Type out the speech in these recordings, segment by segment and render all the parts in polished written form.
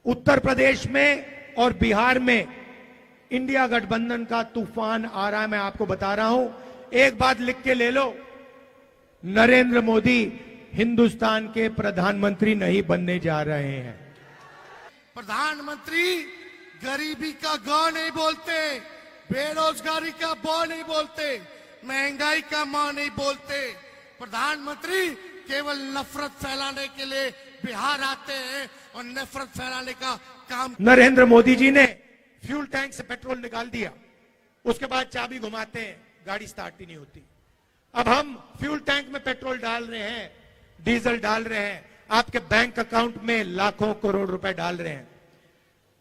उत्तर प्रदेश में और बिहार में इंडिया गठबंधन का तूफान आ रहा है। मैं आपको बता रहा हूं, एक बात लिख के ले लो, नरेंद्र मोदी हिंदुस्तान के प्रधानमंत्री नहीं बनने जा रहे हैं। प्रधानमंत्री गरीबी का ग नहीं बोलते, बेरोजगारी का ब नहीं बोलते, महंगाई का म नहीं बोलते। प्रधानमंत्री केवल नफरत फैलाने के लिए बिहार आते हैं और नफरत फैलाने का काम। नरेंद्र मोदी जी ने फ्यूल टैंक से पेट्रोल निकाल दिया, उसके बाद चाबी घुमाते हैं, गाड़ी स्टार्ट ही नहीं होती। अब हम फ्यूल टैंक में पेट्रोल डाल रहे हैं, डीजल डाल रहे हैं, आपके बैंक अकाउंट में लाखों करोड़ रुपए डाल रहे हैं।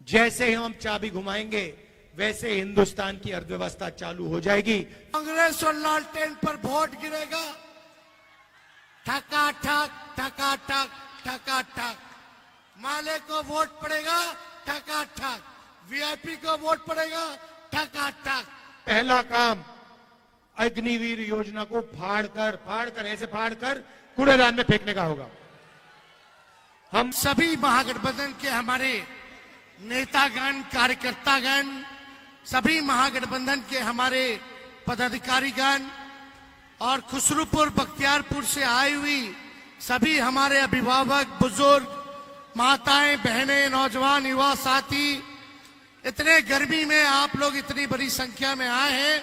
जैसे ही हम चाबी घुमाएंगे वैसे हिंदुस्तान की अर्थव्यवस्था चालू हो जाएगी। कांग्रेस और लालटेन पर वोट गिरेगा, ठका ठक ठका ठक ठका ठक। माले को वोट पड़ेगा, ठका ठक। वीआईपी को वोट पड़ेगा, ठका ठक। पहला काम अग्निवीर योजना को फाड़ कर कूड़ेदान में फेंकने का होगा। हम सभी महागठबंधन के हमारे नेतागण, कार्यकर्तागण, सभी महागठबंधन के हमारे पदाधिकारीगण और खुसरूपुर बख्तियारपुर से आई हुई सभी हमारे अभिभावक, बुजुर्ग, माताएं, बहनें, नौजवान, युवा साथी, इतने गर्मी में आप लोग इतनी बड़ी संख्या में आए हैं,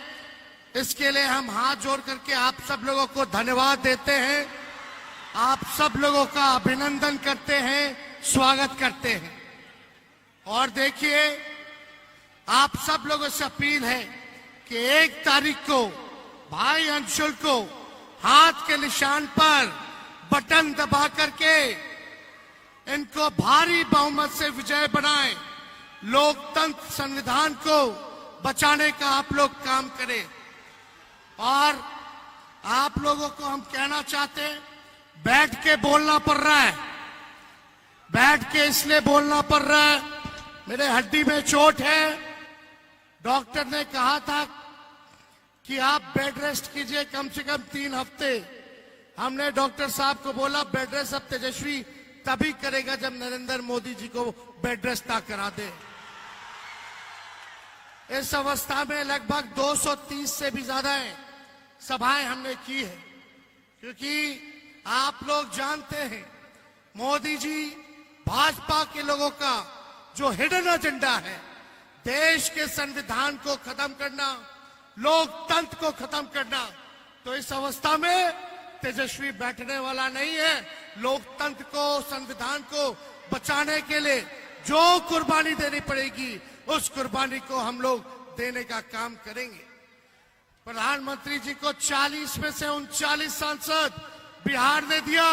इसके लिए हम हाथ जोड़ करके आप सब लोगों को धन्यवाद देते हैं। आप सब लोगों का अभिनंदन करते हैं, स्वागत करते हैं। और देखिए, आप सब लोगों से अपील है कि 1 तारीख को भाई अंशुल को हाथ के निशान पर बटन दबा करके इनको भारी बहुमत से विजय बनाएं। लोकतंत्र, संविधान को बचाने का आप लोग काम करें। और आप लोगों को हम कहना चाहते हैं, बैठ के बोलना पड़ रहा है, बैठ के इसलिए बोलना पड़ रहा है, मेरे हड्डी में चोट है। डॉक्टर ने कहा था कि आप बेड रेस्ट कीजिए कम से कम 3 हफ्ते। हमने डॉक्टर साहब को बोला बेड रेस्ट अब तेजस्वी तभी करेगा जब नरेंद्र मोदी जी को बेड रेस्ट ना करा दे। इस अवस्था में लगभग 230 से भी ज्यादा सभाएं हमने की है, क्योंकि आप लोग जानते हैं मोदी जी भाजपा के लोगों का जो हिडन एजेंडा है, देश के संविधान को खत्म करना, लोकतंत्र को खत्म करना। तो इस अवस्था में तेजस्वी बैठने वाला नहीं है। लोकतंत्र को, संविधान को बचाने के लिए जो कुर्बानी देनी पड़ेगी, उस कुर्बानी को हम लोग देने का काम करेंगे। प्रधानमंत्री जी को 40 में से 39 सांसद बिहार ने दिया,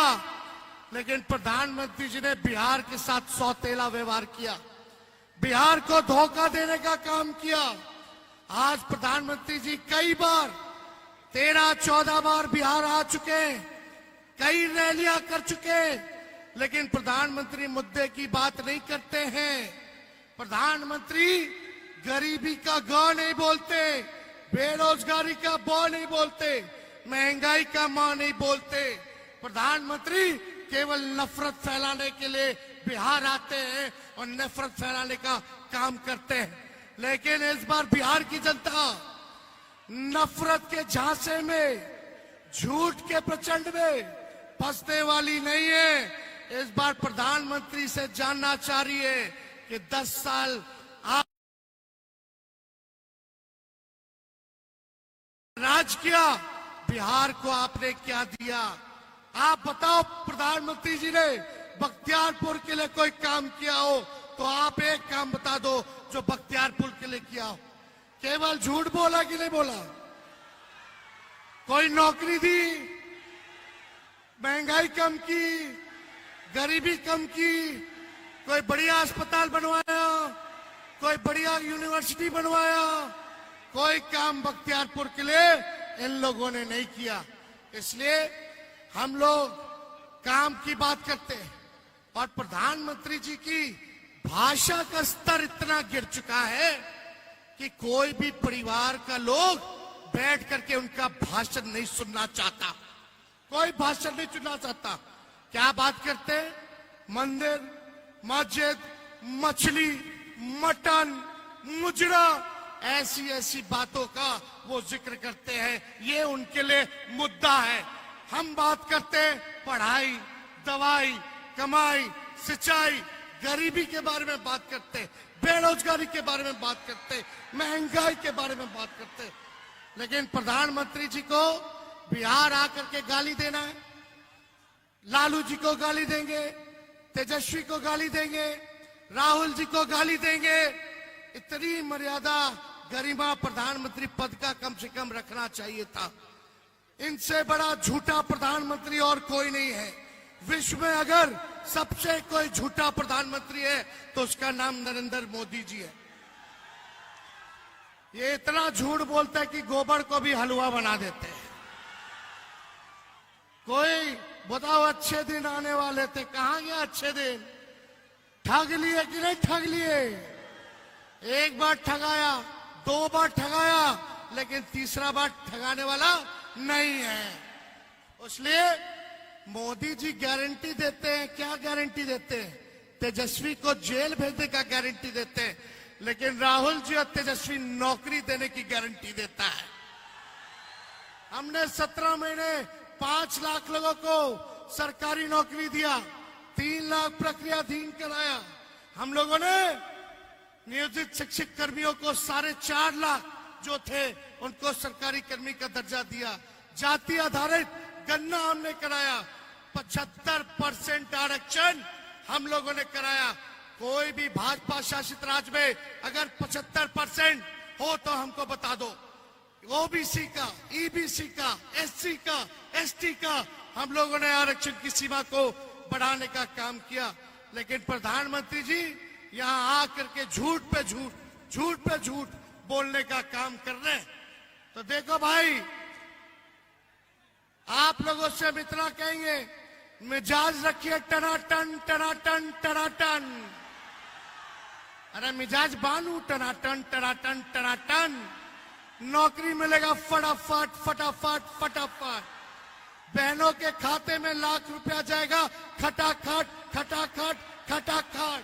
लेकिन प्रधानमंत्री जी ने बिहार के साथ सौतेला व्यवहार किया, बिहार को धोखा देने का काम किया। आज प्रधानमंत्री जी कई बार 13-14 बार बिहार आ चुके, कई रैलियां कर चुके, लेकिन प्रधानमंत्री मुद्दे की बात नहीं करते हैं। प्रधानमंत्री गरीबी का ग नहीं बोलते, बेरोजगारी का ब नहीं बोलते, महंगाई का म नहीं बोलते। प्रधानमंत्री केवल नफरत फैलाने के लिए बिहार आते हैं और नफरत फैलाने का काम करते हैं। लेकिन इस बार बिहार की जनता नफरत के झांसे में, झूठ के प्रचंड में फंसने वाली नहीं है। इस बार प्रधानमंत्री से जानना चाह रही है कि 10 साल आप राज किया, बिहार को आपने क्या दिया? आप बताओ, प्रधानमंत्री जी ने बख्तियारपुर के लिए कोई काम किया हो तो आप एक काम बता दो जो बख्तियारपुर के लिए किया हो। केवल झूठ बोला कि नहीं बोला? कोई नौकरी दी, महंगाई कम की, गरीबी कम की, कोई बढ़िया अस्पताल बनवाया, कोई बढ़िया यूनिवर्सिटी बनवाया, कोई काम बख्तियारपुर के लिए इन लोगों ने नहीं किया। इसलिए हम लोग काम की बात करते हैं। और प्रधानमंत्री जी की भाषा का स्तर इतना गिर चुका है कि कोई भी परिवार का लोग बैठ करके उनका भाषण नहीं सुनना चाहता, कोई भाषण नहीं सुनना चाहता। क्या बात करते हैं? मंदिर, मस्जिद, मछली, मटन, मुजरा, ऐसी ऐसी बातों का वो जिक्र करते हैं। ये उनके लिए मुद्दा है। हम बात करते हैं पढ़ाई, दवाई, कमाई, सिंचाई, गरीबी के बारे में बात करते, बेरोजगारी के बारे में बात करते, महंगाई के बारे में बात करते। लेकिन प्रधानमंत्री जी को बिहार आकर के गाली देना है, लालू जी को गाली देंगे, तेजस्वी को गाली देंगे, राहुल जी को गाली देंगे। इतनी मर्यादा, गरिमा प्रधानमंत्री पद का कम से कम रखना चाहिए था। इनसे बड़ा झूठा प्रधानमंत्री और कोई नहीं है। विश्व में अगर सबसे कोई झूठा प्रधानमंत्री है तो उसका नाम नरेंद्र मोदी जी है। ये इतना झूठ बोलता है कि गोबर को भी हलवा बना देते हैं। कोई बताओ, अच्छे दिन आने वाले थे, कहां गया अच्छे दिन? ठग लिए कि नहीं ठग लिए? एक बार ठगाया, 2 बार ठगाया, लेकिन तीसरा बार ठगाने वाला नहीं है। इसलिए मोदी जी गारंटी देते हैं। क्या गारंटी देते हैं? तेजस्वी को जेल भेजने का गारंटी देते हैं, लेकिन राहुल जी और तेजस्वी नौकरी देने की गारंटी देता है। हमने 17 महीने 5 लाख लोगों को सरकारी नौकरी दिया, 3 लाख प्रक्रियाधीन कराया। हम लोगों ने नियोजित शिक्षक कर्मियों को 4.5 लाख जो थे उनको सरकारी कर्मी का दर्जा दिया। जाति आधारित गणना हमने कराया। 75% आरक्षण हम लोगों ने कराया। कोई भी भाजपा शासित राज्य में अगर 75% हो तो हमको बता दो। ओबीसी का, ईबीसी का, एससी का, एसटी का हम लोगों ने आरक्षण की सीमा को बढ़ाने का काम किया। लेकिन प्रधानमंत्री जी यहाँ आकर के झूठ पे झूठ, झूठ पे झूठ बोलने का काम कर रहे हैं। तो देखो भाई, आप लोगों से हम इतना कहेंगे, मिजाज रखिए टनाटन टनाटन टनाटन। अरे मिजाज बानू टनाटन टनाटन टनाटन। नौकरी मिलेगा फटाफट फटाफट फटाफट। बहनों के खाते में लाख रुपया जाएगा खटाखट खटाखट खटाखट।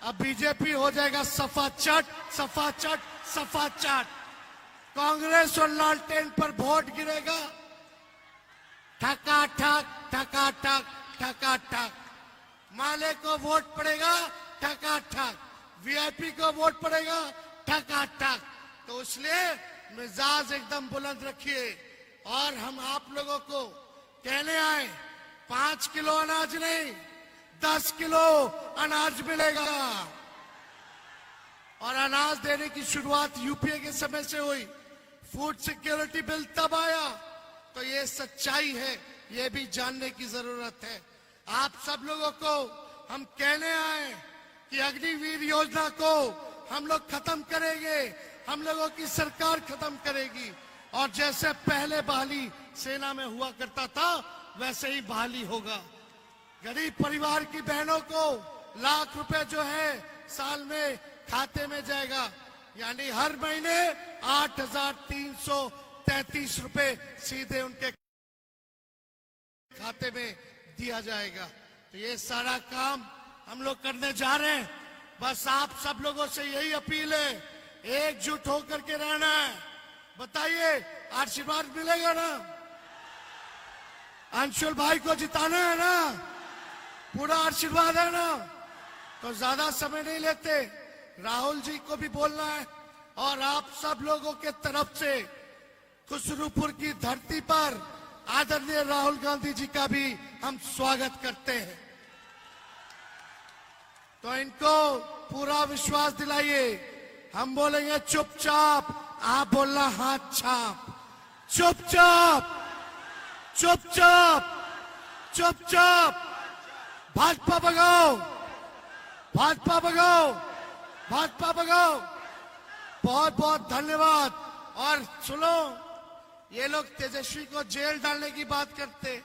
अब बीजेपी हो जाएगा सफा चट सफा चट सफा चट। कांग्रेस और लालटेन पर वोट गिरेगा ठका ठक ठका ठक ठका ठक। माले को वोट पड़ेगा ठका ठक, वीआईपी को वोट पड़ेगा ठका ठक। तो इसलिए मिजाज एकदम बुलंद रखिए। और हम आप लोगों को कहने आए, 5 किलो अनाज नहीं 10 किलो अनाज मिलेगा। और अनाज देने की शुरुआत यूपीए के समय से हुई। फूड सिक्योरिटी बिल तब आया। तो ये सच्चाई है, ये भी जानने की जरूरत है। आप सब लोगों को हम कहने आए कि अग्निवीर योजना को हम लोग खत्म करेंगे, हम लोगों की सरकार खत्म करेगी। और जैसे पहले बहाली सेना में हुआ करता था वैसे ही बहाली होगा। गरीब परिवार की बहनों को लाख रुपए जो है साल में खाते में जाएगा, यानी हर महीने 8,333 रुपए सीधे उनके खाते में दिया जाएगा। तो ये सारा काम हम लोग करने जा रहे हैं। बस आप सब लोगों से यही अपील है, एकजुट होकर के रहना है। बताइए, आशीर्वाद मिलेगा ना? अंशुल भाई को जिताना है ना? पूरा आशीर्वाद है ना? तो ज्यादा समय नहीं लेते, राहुल जी को भी बोलना है। और आप सब लोगों के तरफ से खुसरूपुर की धरती पर आदरणीय राहुल गांधी जी का भी हम स्वागत करते हैं। तो इनको पूरा विश्वास दिलाइए। हम बोलेंगे चुपचाप, आप बोलना हाथ छाप। चुपचाप चुपचाप चुपचाप। भाजपा भगाओ, भाजपा भगाओ, भाजपा भगाओ। बहुत बहुत धन्यवाद। और सुनो, ये लोग तेजस्वी को जेल डालने की बात करते,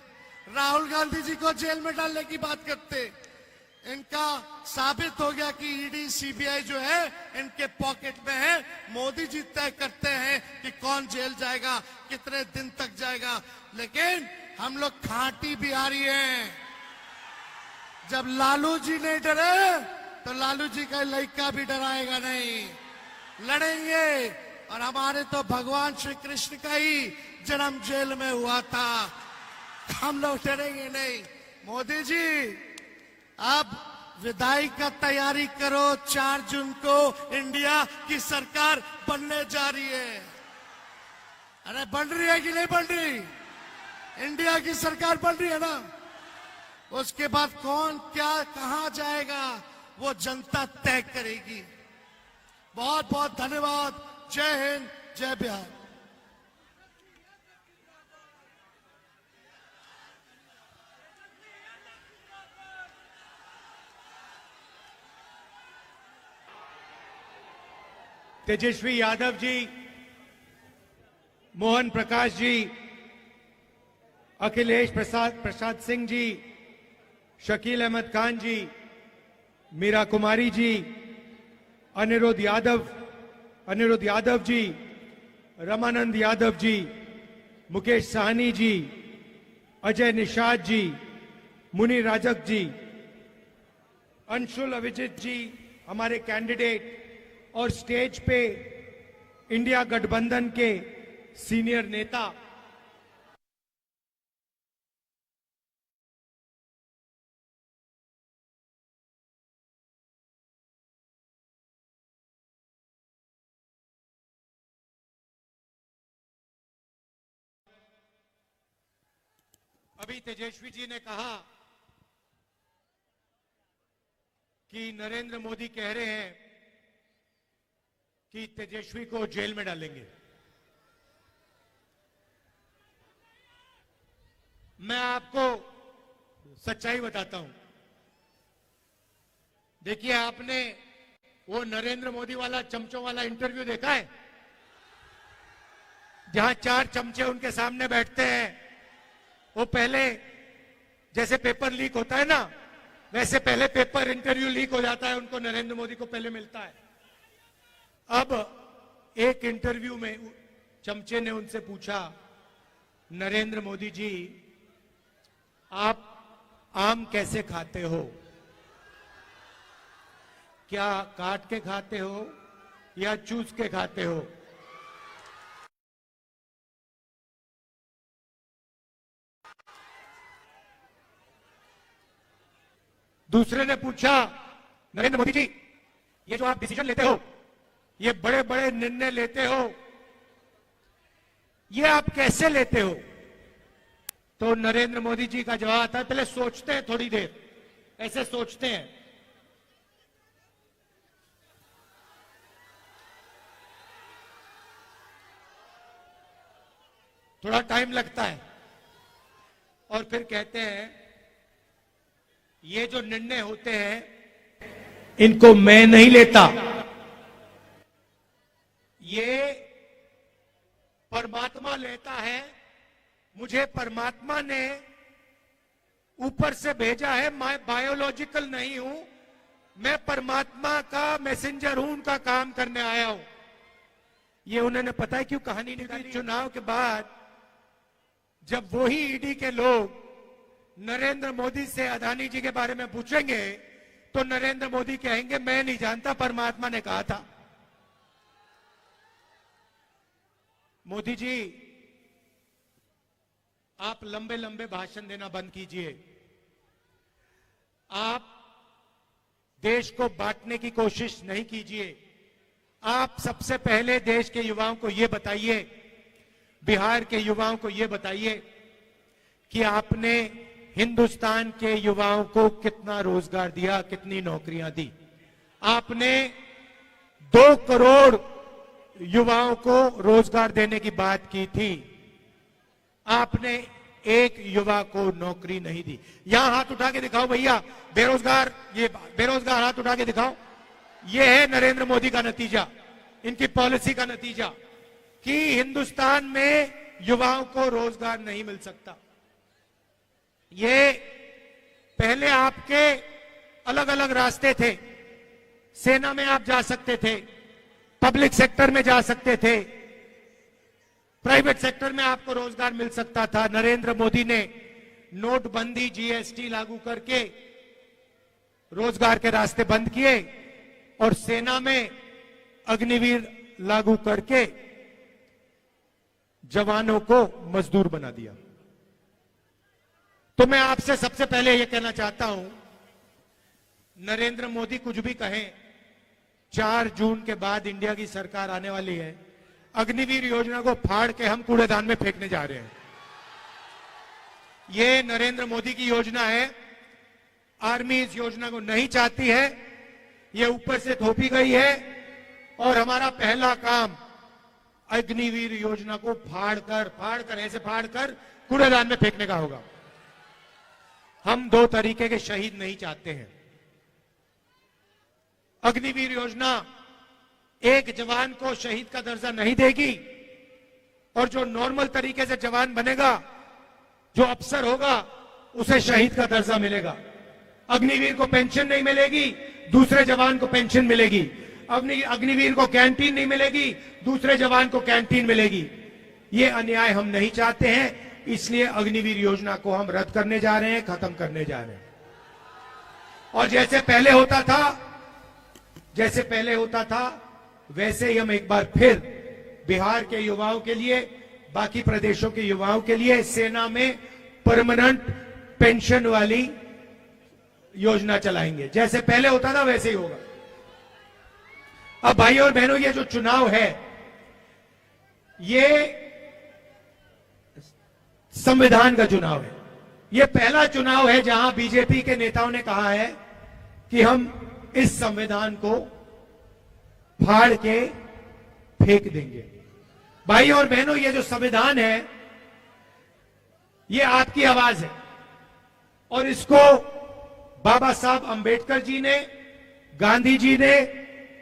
राहुल गांधी जी को जेल में डालने की बात करते। इनका साबित हो गया कि ईडी सीबीआई जो है इनके पॉकेट में है। मोदी जी तय करते हैं कि कौन जेल जाएगा, कितने दिन तक जाएगा। लेकिन हम लोग खांटी बिहारी हैं। जब लालू जी नहीं डरे तो लालू जी का लड़का भी डराएगा नहीं। लड़ेंगे। और हमारे तो भगवान श्री कृष्ण का ही जन्म जेल में हुआ था, हम लोग डरेंगे नहीं। मोदी जी अब विदाई का तैयारी करो, 4 जून को इंडिया की सरकार बनने जा रही है। अरे बन रही है कि नहीं बन रही? इंडिया की सरकार बन रही है ना। उसके बाद कौन क्या कहां जाएगा वो जनता तय करेगी। बहुत बहुत धन्यवाद। जय हिंद, जय बिहार। तेजस्वी यादव जी, मोहन प्रकाश जी, अखिलेश प्रसाद सिंह जी, शकील अहमद खान जी, मीरा कुमारी जी, अनिरुद्ध यादव जी, रमानंद यादव जी, मुकेश साहनी जी, अजय निषाद जी, मुनि राजक जी, अंशुल अभिजीत जी हमारे कैंडिडेट, और स्टेज पे इंडिया गठबंधन के सीनियर नेता। अभी तेजस्वी जी ने कहा कि नरेंद्र मोदी कह रहे हैं कि तेजस्वी को जेल में डालेंगे। मैं आपको सच्चाई बताता हूं। देखिए, आपने वो नरेंद्र मोदी वाला चमचों वाला इंटरव्यू देखा है, जहां 4 चमचे उनके सामने बैठते हैं। वो पहले जैसे पेपर लीक होता है ना, वैसे पहले पेपर इंटरव्यू लीक हो जाता है, उनको नरेंद्र मोदी को पहले मिलता है। अब एक इंटरव्यू में चमचे ने उनसे पूछा, नरेंद्र मोदी जी आप आम कैसे खाते हो? क्या काट के खाते हो या चूस के खाते हो? दूसरे ने पूछा, नरेंद्र मोदी जी ये जो आप डिसीजन लेते हो, ये बड़े बड़े निर्णय लेते हो, ये आप कैसे लेते हो? तो नरेंद्र मोदी जी का जवाब आता है, पहले सोचते हैं थोड़ी देर, ऐसे सोचते हैं। थोड़ा टाइम लगता है और फिर कहते हैं ये जो निर्णय होते हैं इनको मैं नहीं लेता, ये परमात्मा लेता है। मुझे परमात्मा ने ऊपर से भेजा है, मैं बायोलॉजिकल नहीं हूं, मैं परमात्मा का मैसेंजर हूं, उनका काम करने आया हूं। ये उन्होंने पता है क्यों कहानी निकाली? चुनाव के बाद जब वही ईडी के लोग नरेंद्र मोदी से अदानी जी के बारे में पूछेंगे तो नरेंद्र मोदी कहेंगे मैं नहीं जानता, परमात्मा ने कहा था। मोदी जी आप लंबे लंबे भाषण देना बंद कीजिए। आप देश को बांटने की कोशिश नहीं कीजिए। आप सबसे पहले देश के युवाओं को यह बताइए, बिहार के युवाओं को यह बताइए कि आपने हिंदुस्तान के युवाओं को कितना रोजगार दिया, कितनी नौकरियां दी। आपने 2 करोड़ युवाओं को रोजगार देने की बात की थी, आपने एक युवा को नौकरी नहीं दी। यहां हाथ उठा के दिखाओ भैया, बेरोजगार, ये बेरोजगार हाथ उठा के दिखाओ। ये है नरेंद्र मोदी का नतीजा, इनकी पॉलिसी का नतीजा कि हिंदुस्तान में युवाओं को रोजगार नहीं मिल सकता। ये पहले आपके अलग अलग रास्ते थे। सेना में आप जा सकते थे, पब्लिक सेक्टर में जा सकते थे, प्राइवेट सेक्टर में आपको रोजगार मिल सकता था। नरेंद्र मोदी ने नोटबंदी, जीएसटी लागू करके रोजगार के रास्ते बंद किए और सेना में अग्निवीर लागू करके जवानों को मजदूर बना दिया। तो मैं आपसे सबसे पहले यह कहना चाहता हूं, नरेंद्र मोदी कुछ भी कहें, 4 जून के बाद इंडिया की सरकार आने वाली है। अग्निवीर योजना को फाड़ के हम कूड़ेदान में फेंकने जा रहे हैं। यह नरेंद्र मोदी की योजना है। आर्मी इस योजना को नहीं चाहती है, यह ऊपर से थोपी गई है और हमारा पहला काम अग्निवीर योजना को ऐसे फाड़ कर कूड़ेदान में फेंकने का होगा। हम 2 तरीके के शहीद नहीं चाहते हैं। अग्निवीर योजना एक जवान को शहीद का दर्जा नहीं देगी और जो नॉर्मल तरीके से जवान बनेगा, जो अफसर होगा, उसे शहीद का दर्जा मिलेगा। अग्निवीर को पेंशन नहीं मिलेगी, दूसरे जवान को पेंशन मिलेगी। अग्निवीर को कैंटीन नहीं मिलेगी, दूसरे जवान को कैंटीन मिलेगी। यह अन्याय हम नहीं चाहते हैं, इसलिए अग्निवीर योजना को हम रद्द करने जा रहे हैं, खत्म करने जा रहे हैं। और जैसे पहले होता था वैसे ही हम एक बार फिर बिहार के युवाओं के लिए, बाकी प्रदेशों के युवाओं के लिए सेना में परमानेंट पेंशन वाली योजना चलाएंगे। जैसे पहले होता था वैसे ही होगा। अब भाई और बहनों, ये जो चुनाव है, ये संविधान का चुनाव है। ये पहला चुनाव है जहां बीजेपी के नेताओं ने कहा है कि हम इस संविधान को फाड़ के फेंक देंगे। भाई और बहनों, ये जो संविधान है, ये आपकी आवाज है और इसको बाबा साहब अंबेडकर जी ने, गांधी जी ने,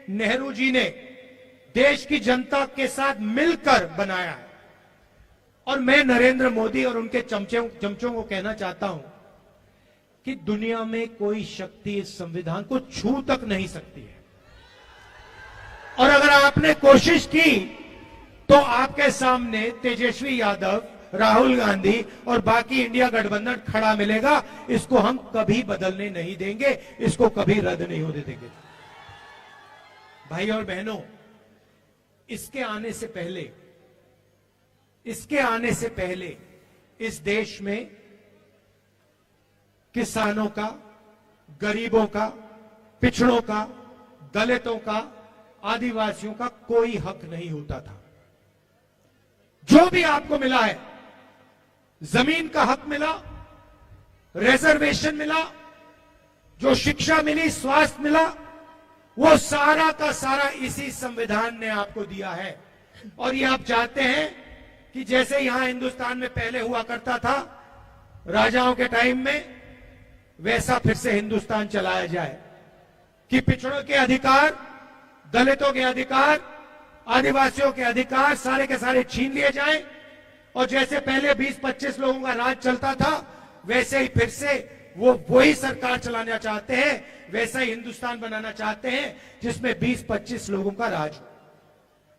नेहरू जी ने देश की जनता के साथ मिलकर बनाया है। और मैं नरेंद्र मोदी और उनके चमचों को कहना चाहता हूं कि दुनिया में कोई शक्ति इस संविधान को छू तक नहीं सकती है। और अगर आपने कोशिश की तो आपके सामने तेजस्वी यादव, राहुल गांधी और बाकी इंडिया गठबंधन खड़ा मिलेगा। इसको हम कभी बदलने नहीं देंगे, इसको कभी रद्द नहीं होने देंगे। भाई और बहनों, इसके आने से पहले इस देश में किसानों का, गरीबों का, पिछड़ों का, दलितों का, आदिवासियों का कोई हक नहीं होता था। जो भी आपको मिला है, जमीन का हक मिला, रिजर्वेशन मिला, जो शिक्षा मिली, स्वास्थ्य मिला, वो सारा का सारा इसी संविधान ने आपको दिया है। और ये आप चाहते हैं कि जैसे यहां हिंदुस्तान में पहले हुआ करता था राजाओं के टाइम में, वैसा फिर से हिंदुस्तान चलाया जाए कि पिछड़ों के अधिकार, दलितों के अधिकार, आदिवासियों के अधिकार सारे के सारे छीन लिए जाएं और जैसे पहले 20-25 लोगों का राज चलता था, वैसे ही फिर से वो वही सरकार चलाना चाहते हैं, वैसा ही हिंदुस्तान बनाना चाहते हैं जिसमें 20-25 लोगों का राज हो।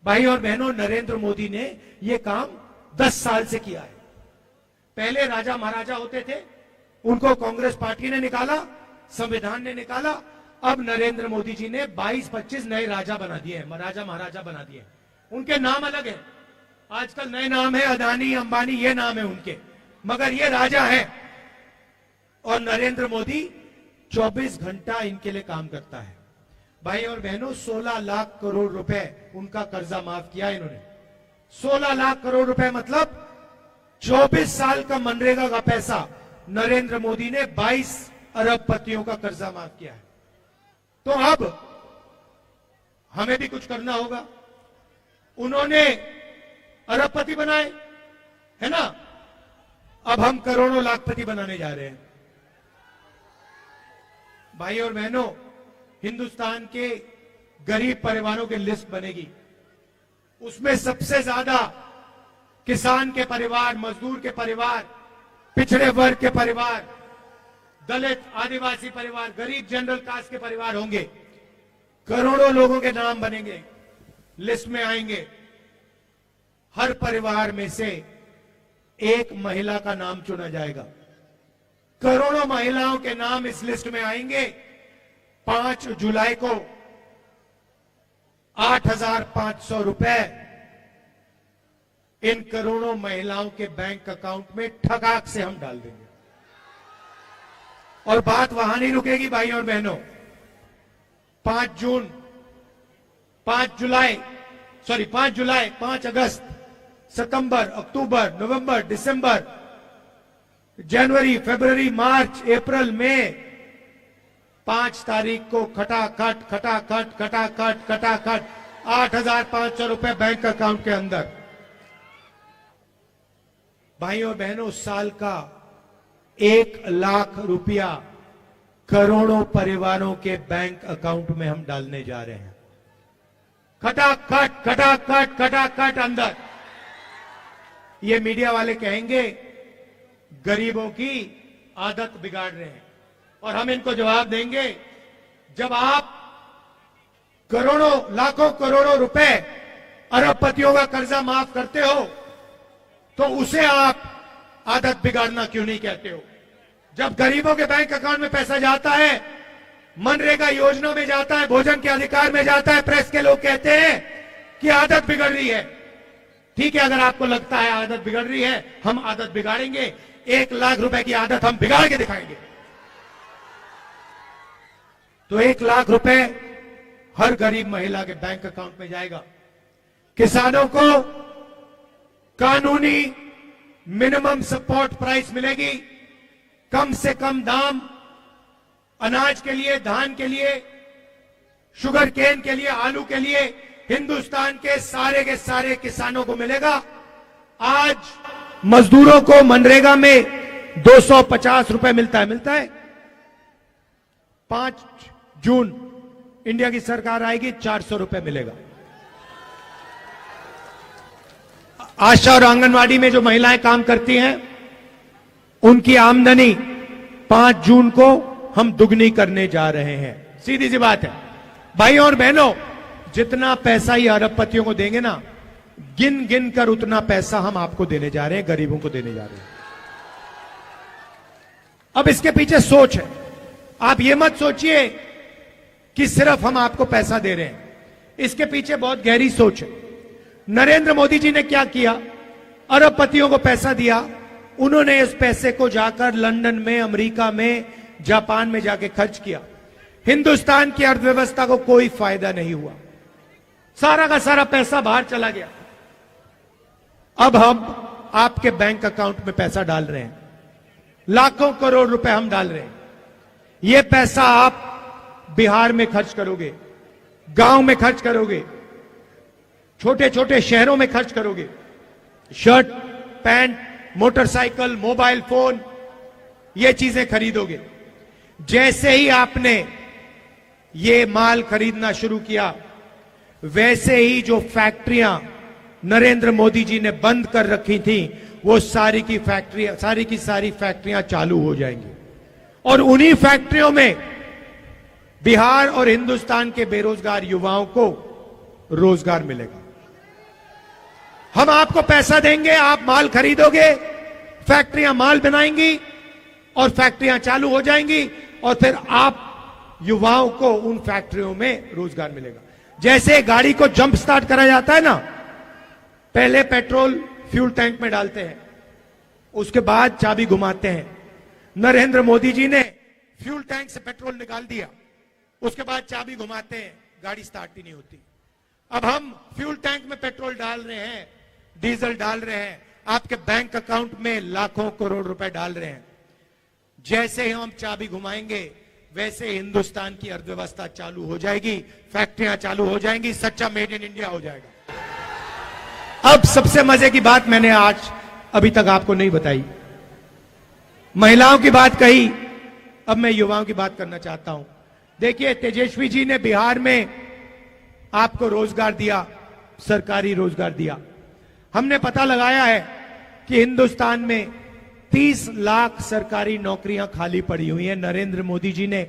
भाई और बहनों, नरेंद्र मोदी ने यह काम 10 साल से किया है। पहले राजा महाराजा होते थे, उनको कांग्रेस पार्टी ने निकाला, संविधान ने निकाला। अब नरेंद्र मोदी जी ने 22-25 नए राजा बना दिए हैं, राजा महाराजा बना दिए। उनके नाम अलग है, आजकल नए नाम है, अदानी, अंबानी, ये नाम है उनके, मगर ये राजा है। और नरेंद्र मोदी 24 घंटा इनके लिए काम करता है। भाई और बहनों, 16 लाख करोड़ रुपए उनका कर्जा माफ किया इन्होंने। 16 लाख करोड़ रुपए मतलब 24 साल का मनरेगा का पैसा नरेंद्र मोदी ने 22 अरबपतियों का कर्जा माफ किया है। तो अब हमें भी कुछ करना होगा। उन्होंने अरबपति बनाए, है ना, अब हम करोड़ों लाखपति बनाने जा रहे हैं। भाई और बहनों, हिंदुस्तान के गरीब परिवारों की लिस्ट बनेगी, उसमें सबसे ज्यादा किसान के परिवार, मजदूर के परिवार, पिछड़े वर्ग के परिवार, दलित, आदिवासी परिवार, गरीब जनरल कास्ट के परिवार होंगे। करोड़ों लोगों के नाम बनेंगे, लिस्ट में आएंगे। हर परिवार में से एक महिला का नाम चुना जाएगा। करोड़ों महिलाओं के नाम इस लिस्ट में आएंगे 5 जुलाई को 8,500 रुपए इन करोड़ों महिलाओं के बैंक अकाउंट में ठगाक से हम डाल देंगे। और बात वहां नहीं रुकेगी भाइयों और बहनों। 5 जुलाई, 5 अगस्त, सितंबर, अक्टूबर, नवंबर, दिसंबर, जनवरी, फरवरी, मार्च, अप्रैल, मई, 5 तारीख को खटाखट 8,500 रुपए बैंक अकाउंट के अंदर। भाइयों बहनों, साल का 1 लाख रुपया करोड़ों परिवारों के बैंक अकाउंट में हम डालने जा रहे हैं। खटाखट अंदर। ये मीडिया वाले कहेंगे गरीबों की आदत बिगाड़ रहे हैं, और हम इनको जवाब देंगे, जब आप करोड़ों, लाखों करोड़ों रुपए अरबपतियों का कर्जा माफ करते हो, तो उसे आप आदत बिगाड़ना क्यों नहीं कहते हो? जब गरीबों के बैंक अकाउंट में पैसा जाता है, मनरेगा योजना में जाता है, भोजन के अधिकार में जाता है, प्रेस के लोग कहते हैं कि आदत बिगड़ रही है। ठीक है, अगर आपको लगता है आदत बिगड़ रही है, हम आदत बिगाड़ेंगे। 1 लाख रुपए की आदत हम बिगाड़ के दिखाएंगे। तो 1 लाख रुपए हर गरीब महिला के बैंक अकाउंट में जाएगा। किसानों को कानूनी मिनिमम सपोर्ट प्राइस मिलेगी, कम से कम दाम अनाज के लिए, धान के लिए, शुगर केन के लिए, आलू के लिए हिंदुस्तान के सारे किसानों को मिलेगा। आज मजदूरों को मनरेगा में 250 रुपए मिलता है। 5 जून इंडिया की सरकार आएगी, 400 रुपए मिलेगा। आशा और आंगनवाड़ी में जो महिलाएं काम करती हैं, उनकी आमदनी 5 जून को हम दुगनी करने जा रहे हैं। सीधी सी बात है भाइयों और बहनों, जितना पैसा ये अरबपतियों को देंगे ना, गिन गिन कर उतना पैसा हम आपको देने जा रहे हैं, गरीबों को देने जा रहे हैं। अब इसके पीछे सोच है। आप ये मत सोचिए कि सिर्फ हम आपको पैसा दे रहे हैं, इसके पीछे बहुत गहरी सोच है। नरेंद्र मोदी जी ने क्या किया? अरबपतियों को पैसा दिया, उन्होंने इस पैसे को जाकर लंदन में, अमेरिका में, जापान में जाके खर्च किया। हिंदुस्तान की अर्थव्यवस्था को कोई फायदा नहीं हुआ, सारा का सारा पैसा बाहर चला गया। अब हम आपके बैंक अकाउंट में पैसा डाल रहे हैं, लाखों करोड़ रुपए हम डाल रहे हैं। यह पैसा आप बिहार में खर्च करोगे, गांव में खर्च करोगे, छोटे छोटे शहरों में खर्च करोगे, shirt, pant, motorcycle, mobile phone, ये चीजें खरीदोगे। जैसे ही आपने ये माल खरीदना शुरू किया, वैसे ही जो फैक्ट्रियां नरेंद्र मोदी जी ने बंद कर रखी थी, वो सारी की सारी फैक्ट्रियां चालू हो जाएंगी। और उन्हीं फैक्ट्रियों में बिहार और हिंदुस्तान के बेरोजगार युवाओं को रोजगार मिलेगा। हम आपको पैसा देंगे, आप माल खरीदोगे, फैक्ट्रियां माल बनाएंगी और फैक्ट्रियां चालू हो जाएंगी, और फिर आप युवाओं को उन फैक्ट्रियों में रोजगार मिलेगा। जैसे गाड़ी को जंप स्टार्ट करा जाता है ना, पहले पेट्रोल फ्यूल टैंक में डालते हैं, उसके बाद चाबी घुमाते हैं। नरेंद्र मोदी जी ने फ्यूल टैंक से पेट्रोल निकाल दिया, उसके बाद चाबी घुमाते हैं, गाड़ी स्टार्ट ही नहीं होती। अब हम फ्यूल टैंक में पेट्रोल डाल रहे हैं, डीजल डाल रहे हैं, आपके बैंक अकाउंट में लाखों करोड़ रुपए डाल रहे हैं। जैसे ही हम चाबी घुमाएंगे, वैसे हिंदुस्तान की अर्थव्यवस्था चालू हो जाएगी, फैक्ट्रियां चालू हो जाएंगी, सच्चा मेड इन इंडिया हो जाएगा। अब सबसे मजे की बात मैंने आज अभी तक आपको नहीं बताई। महिलाओं की बात कही, अब मैं युवाओं की बात करना चाहता हूं। देखिए, तेजस्वी जी ने बिहार में आपको रोजगार दिया, सरकारी रोजगार दिया। हमने पता लगाया है कि हिंदुस्तान में 30 लाख सरकारी नौकरियां खाली पड़ी हुई हैं, नरेंद्र मोदी जी ने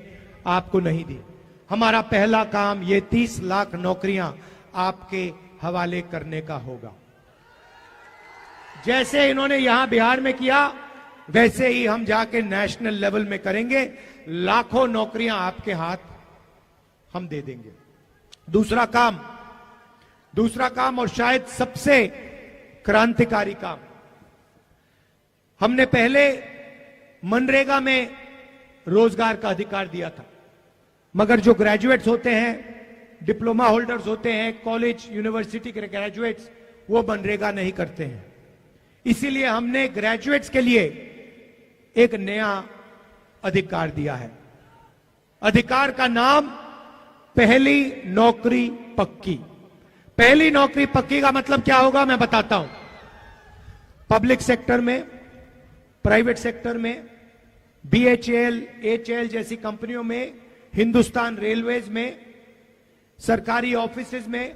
आपको नहीं दी। हमारा पहला काम ये 30 लाख नौकरियां आपके हवाले करने का होगा। जैसे इन्होंने यहां बिहार में किया, वैसे ही हम जाके नेशनल लेवल में करेंगे। लाखों नौकरियां आपके हाथ हम दे देंगे। दूसरा काम और शायद सबसे क्रांतिकारी काम, हमने पहले मनरेगा में रोजगार का अधिकार दिया था, मगर जो ग्रेजुएट्स होते हैं, डिप्लोमा होल्डर्स होते हैं, कॉलेज यूनिवर्सिटी के ग्रेजुएट्स, वो मनरेगा नहीं करते हैं। इसीलिए हमने ग्रेजुएट्स के लिए एक नया अधिकार दिया है। अधिकार का नाम पहली नौकरी पक्की। पहली नौकरी पक्की का मतलब क्या होगा मैं बताता हूं। पब्लिक सेक्टर में, प्राइवेट सेक्टर में, बीएचईएल, एचएएल जैसी कंपनियों में, हिंदुस्तान रेलवेज में, सरकारी ऑफिसेज में,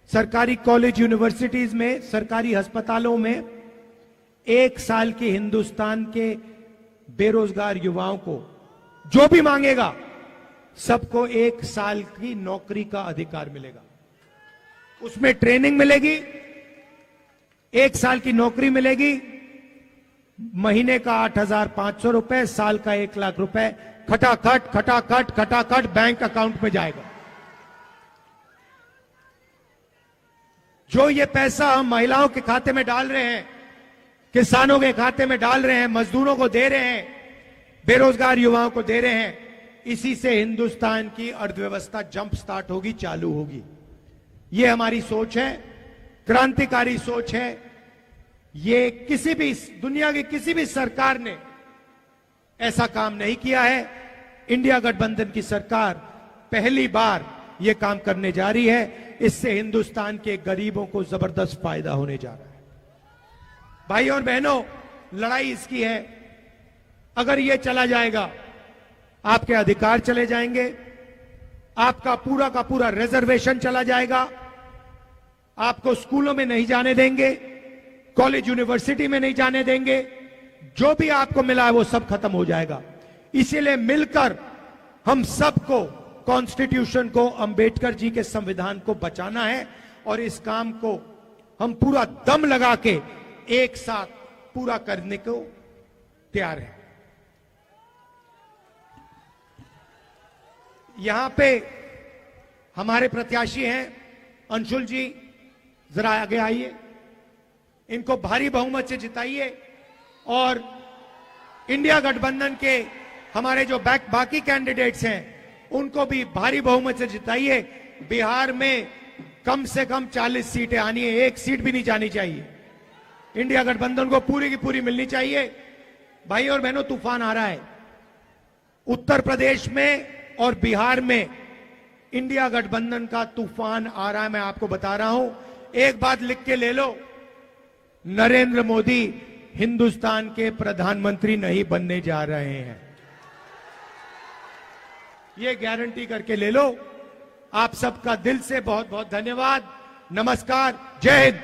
सरकारी कॉलेज यूनिवर्सिटीज में, सरकारी अस्पतालों में 1 साल की हिंदुस्तान के बेरोजगार युवाओं को जो भी मांगेगा सबको 1 साल की नौकरी का अधिकार मिलेगा। उसमें ट्रेनिंग मिलेगी, 1 साल की नौकरी मिलेगी, महीने का 8,500 रुपए, साल का 1 लाख रुपए खटाखट खटाखट खटाखट बैंक अकाउंट में जाएगा। जो ये पैसा हम महिलाओं के खाते में डाल रहे हैं, किसानों के खाते में डाल रहे हैं, मजदूरों को दे रहे हैं, बेरोजगार युवाओं को दे रहे हैं, इसी से हिंदुस्तान की अर्थव्यवस्था जंप स्टार्ट होगी, चालू होगी। ये हमारी सोच है, क्रांतिकारी सोच है। ये किसी भी दुनिया की किसी भी सरकार ने ऐसा काम नहीं किया है। इंडिया गठबंधन की सरकार पहली बार यह काम करने जा रही है। इससे हिंदुस्तान के गरीबों को जबरदस्त फायदा होने जा रहा है। भाई और बहनों, लड़ाई इसकी है, अगर यह चला जाएगा आपके अधिकार चले जाएंगे, आपका पूरा का पूरा रिजर्वेशन चला जाएगा, आपको स्कूलों में नहीं जाने देंगे, कॉलेज यूनिवर्सिटी में नहीं जाने देंगे, जो भी आपको मिला है वो सब खत्म हो जाएगा। इसीलिए मिलकर हम सबको कॉन्स्टिट्यूशन को, अंबेडकर जी के संविधान को बचाना है और इस काम को हम पूरा दम लगा के एक साथ पूरा करने को तैयार हैं। यहां पे हमारे प्रत्याशी हैं अंशुल जी, जरा आगे आइए, इनको भारी बहुमत से जिताइए और इंडिया गठबंधन के हमारे जो बाकी कैंडिडेट्स हैं उनको भी भारी बहुमत से जिताइए। बिहार में कम से कम 40 सीटें आनी है, 1 सीट भी नहीं जानी चाहिए। इंडिया गठबंधन को पूरी की पूरी मिलनी चाहिए। भाई और बहनों, तूफान आ रहा है उत्तर प्रदेश में और बिहार में, इंडिया गठबंधन का तूफान आ रहा है। मैं आपको बता रहा हूं, एक बात लिख के ले लो, नरेंद्र मोदी हिंदुस्तान के प्रधानमंत्री नहीं बनने जा रहे हैं, ये गारंटी करके ले लो। आप सबका दिल से बहुत बहुत धन्यवाद। नमस्कार, जय हिंद।